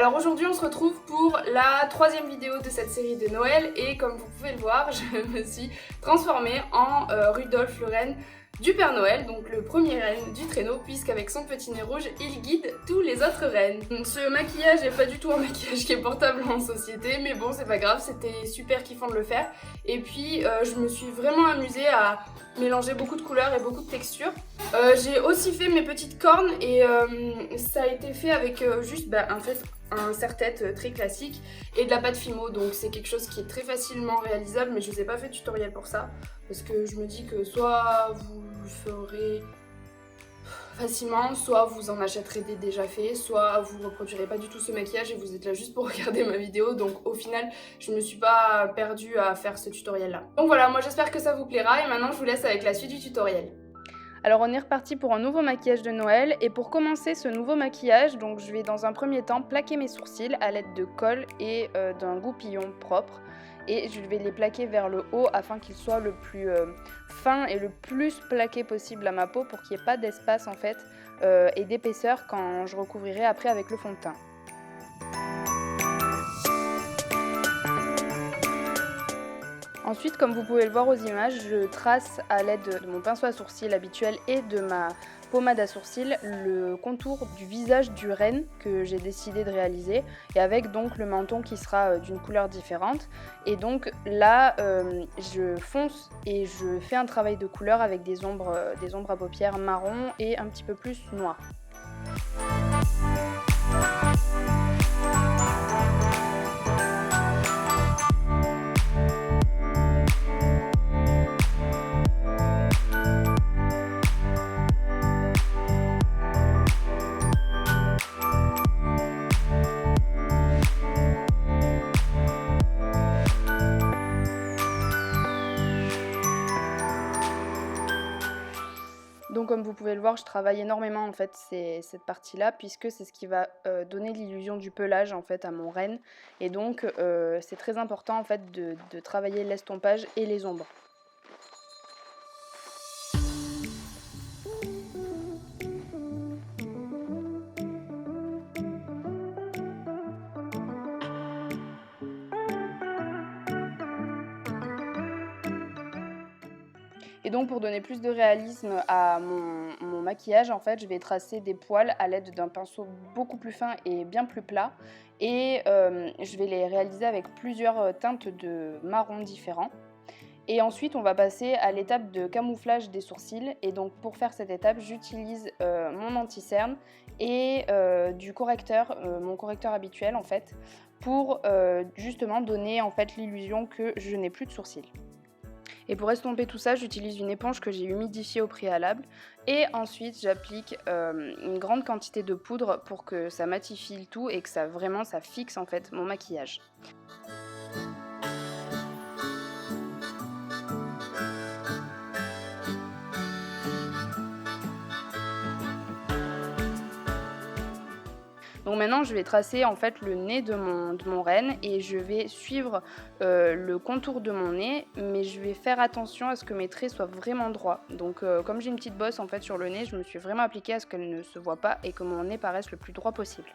Alors aujourd'hui on se retrouve pour la troisième vidéo de cette série de Noël et comme vous pouvez le voir, je me suis transformée en Rudolf le renne du Père Noël, donc le premier renne du traîneau, puisqu'avec son petit nez rouge, il guide tous les autres rennes. Ce maquillage n'est pas du tout un maquillage qui est portable en société, mais bon c'est pas grave, c'était super kiffant de le faire. Et puis je me suis vraiment amusée à mélanger beaucoup de couleurs et beaucoup de textures. J'ai aussi fait mes petites cornes et ça a été fait avec juste en fait un serre-tête très classique et de la pâte Fimo, donc c'est quelque chose qui est très facilement réalisable, mais je vous ai pas fait de tutoriel pour ça parce que je me dis que soit vous le ferez facilement, soit vous en achèterez des déjà faits, soit vous reproduirez pas du tout ce maquillage et vous êtes là juste pour regarder ma vidéo, donc au final je me suis pas perdue à faire ce tutoriel là. Donc voilà, moi j'espère que ça vous plaira et maintenant je vous laisse avec la suite du tutoriel. Alors on est reparti pour un nouveau maquillage de Noël et pour commencer ce nouveau maquillage, donc je vais dans un premier temps plaquer mes sourcils à l'aide de colle et d'un goupillon propre et je vais les plaquer vers le haut afin qu'ils soient le plus fin et le plus plaqué possible à ma peau pour qu'il n'y ait pas d'espace en fait et d'épaisseur quand je recouvrirai après avec le fond de teint. Ensuite, comme vous pouvez le voir aux images, je trace à l'aide de mon pinceau à sourcils habituel et de ma pommade à sourcils le contour du visage du renne que j'ai décidé de réaliser et avec donc le menton qui sera d'une couleur différente. Et donc là, je fonce et je fais un travail de couleur avec des ombres à paupières marron et un petit peu plus noir. Donc comme vous pouvez le voir, je travaille énormément en fait cette partie-là puisque c'est ce qui va donner l'illusion du pelage en fait à mon renne et donc c'est très important en fait de travailler l'estompage et les ombres. Et donc pour donner plus de réalisme à mon maquillage, en fait, je vais tracer des poils à l'aide d'un pinceau beaucoup plus fin et bien plus plat. Et je vais les réaliser avec plusieurs teintes de marron différents. Et ensuite, on va passer à l'étape de camouflage des sourcils. Et donc pour faire cette étape, j'utilise mon anti-cerne et du correcteur, mon correcteur habituel en fait, pour justement donner en fait l'illusion que je n'ai plus de sourcils. Et pour estomper tout ça, j'utilise une éponge que j'ai humidifiée au préalable. Et ensuite, j'applique une grande quantité de poudre pour que ça matifie le tout et que ça fixe en fait mon maquillage. Donc maintenant, je vais tracer en fait le nez de mon renne et je vais suivre le contour de mon nez, mais je vais faire attention à ce que mes traits soient vraiment droits. Donc comme j'ai une petite bosse en fait sur le nez, je me suis vraiment appliquée à ce qu'elle ne se voit pas et que mon nez paraisse le plus droit possible.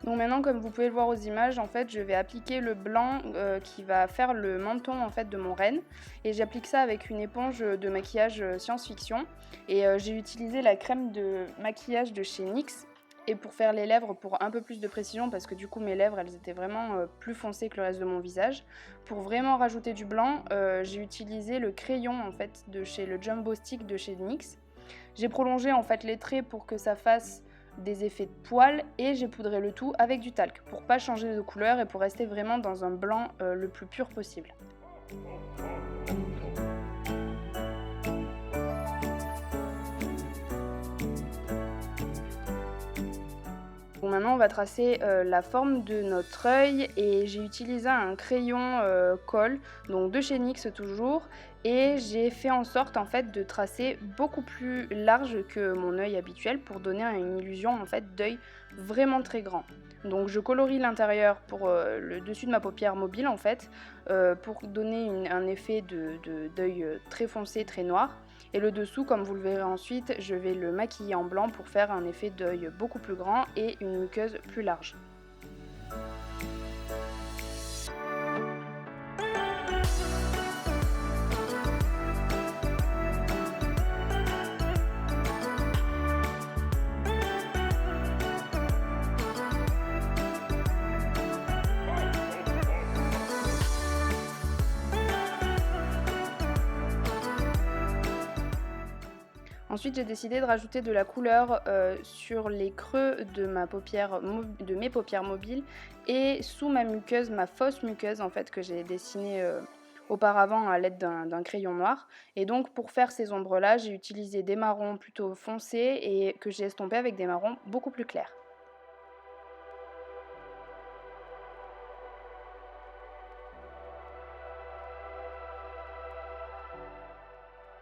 Donc maintenant, comme vous pouvez le voir aux images, en fait, je vais appliquer le blanc qui va faire le menton en fait de mon renne. Et j'applique ça avec une éponge de maquillage science-fiction. Et j'ai utilisé la crème de maquillage de chez NYX. Et pour faire les lèvres, pour un peu plus de précision, parce que du coup mes lèvres elles étaient vraiment plus foncées que le reste de mon visage. Pour vraiment rajouter du blanc, j'ai utilisé le crayon en fait de chez le Jumbo Stick de chez NYX. J'ai prolongé en fait les traits pour que ça fasse des effets de poils et j'ai poudré le tout avec du talc pour pas changer de couleur et pour rester vraiment dans un blanc le plus pur possible. Bon, maintenant on va tracer la forme de notre œil et j'ai utilisé un crayon colle, donc de chez NYX toujours, et j'ai fait en sorte en fait de tracer beaucoup plus large que mon œil habituel pour donner une illusion en fait d'œil vraiment très grand. Donc je colorie l'intérieur pour le dessus de ma paupière mobile en fait pour donner un effet d'œil très foncé, très noir. Et le dessous, comme vous le verrez ensuite, je vais le maquiller en blanc pour faire un effet d'œil beaucoup plus grand et une muqueuse plus large. Ensuite, j'ai décidé de rajouter de la couleur sur les creux de mes paupières mobiles et sous ma muqueuse, ma fausse muqueuse en fait que j'ai dessinée auparavant à l'aide d'un crayon noir. Et donc pour faire ces ombres-là, j'ai utilisé des marrons plutôt foncés et que j'ai estompés avec des marrons beaucoup plus clairs.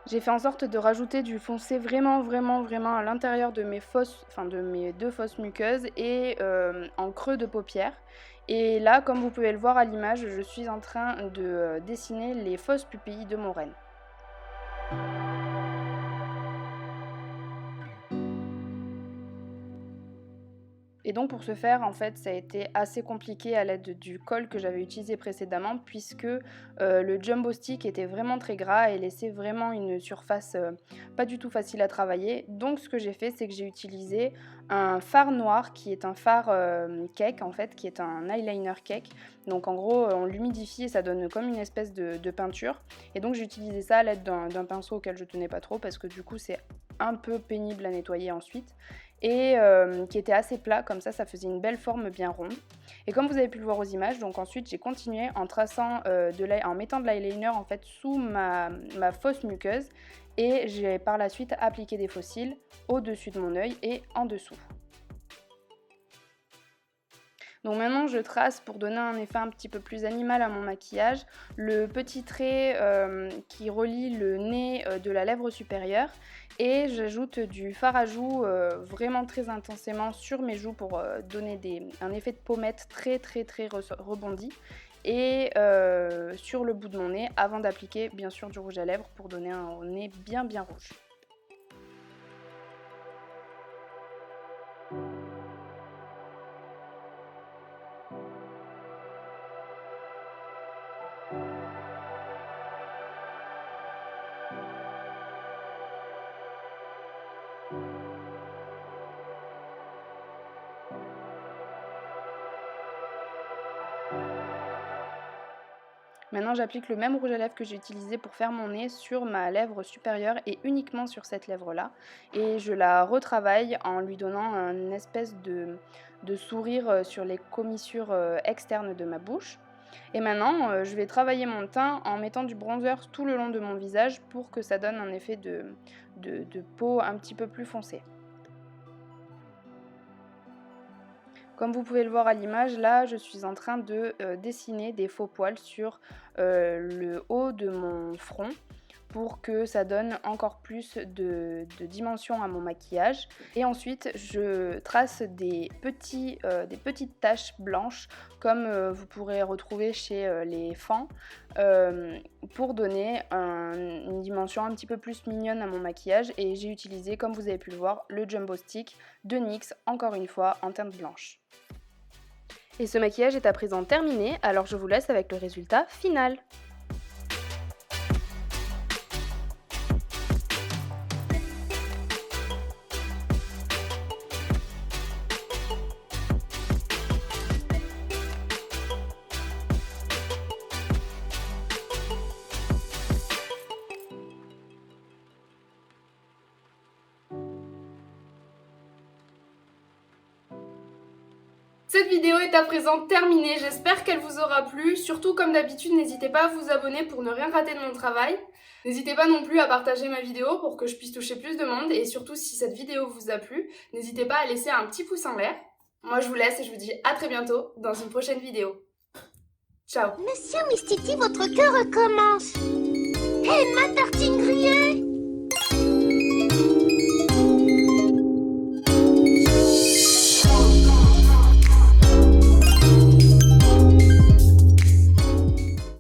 J'ai fait en sorte de rajouter du foncé vraiment à l'intérieur de de mes deux fausses muqueuses et en creux de paupière. Et là, comme vous pouvez le voir à l'image, je suis en train de dessiner les fausses pupilles de mon renne. Et donc pour ce faire, en fait, ça a été assez compliqué à l'aide du colle que j'avais utilisé précédemment puisque le jumbo stick était vraiment très gras et laissait vraiment une surface pas du tout facile à travailler. Donc ce que j'ai fait, c'est que j'ai utilisé un fard noir qui est un fard cake en fait, qui est un eyeliner cake. Donc en gros, on l'humidifie et ça donne comme une espèce de peinture. Et donc j'ai utilisé ça à l'aide d'un pinceau auquel je tenais pas trop parce que du coup c'est un peu pénible à nettoyer ensuite. Et qui était assez plat, comme ça faisait une belle forme bien ronde. Et comme vous avez pu le voir aux images, donc ensuite j'ai continué en traçant en mettant de l'eyeliner en fait sous ma fausse muqueuse et j'ai par la suite appliqué des faux cils au-dessus de mon œil et en dessous. Donc maintenant je trace pour donner un effet un petit peu plus animal à mon maquillage le petit trait qui relie le nez de la lèvre supérieure et j'ajoute du fard à joues vraiment très intensément sur mes joues pour donner un effet de pommette très rebondi et sur le bout de mon nez avant d'appliquer bien sûr du rouge à lèvres pour donner un nez bien rouge. Maintenant j'applique le même rouge à lèvres que j'ai utilisé pour faire mon nez sur ma lèvre supérieure et uniquement sur cette lèvre là et je la retravaille en lui donnant une espèce de sourire sur les commissures externes de ma bouche. Et maintenant je vais travailler mon teint en mettant du bronzer tout le long de mon visage pour que ça donne un effet de peau un petit peu plus foncé. Comme vous pouvez le voir à l'image, là je suis en train de dessiner des faux poils sur le haut de mon front pour que ça donne encore plus de dimension à mon maquillage. Et ensuite je trace des petites taches blanches comme vous pourrez retrouver chez les fans pour donner une dimension un petit peu plus mignonne à mon maquillage. Et j'ai utilisé, comme vous avez pu le voir, le jumbo stick de NYX, encore une fois en teinte blanche. Et ce maquillage est à présent terminé, alors je vous laisse avec le résultat final. Cette vidéo est à présent terminée, j'espère qu'elle vous aura plu. Surtout comme d'habitude, n'hésitez pas à vous abonner pour ne rien rater de mon travail. N'hésitez pas non plus à partager ma vidéo pour que je puisse toucher plus de monde. Et surtout, si cette vidéo vous a plu, n'hésitez pas à laisser un petit pouce en l'air. Moi je vous laisse et je vous dis à très bientôt dans une prochaine vidéo. Ciao. Monsieur Ouistiti, votre cœur recommence. Hey,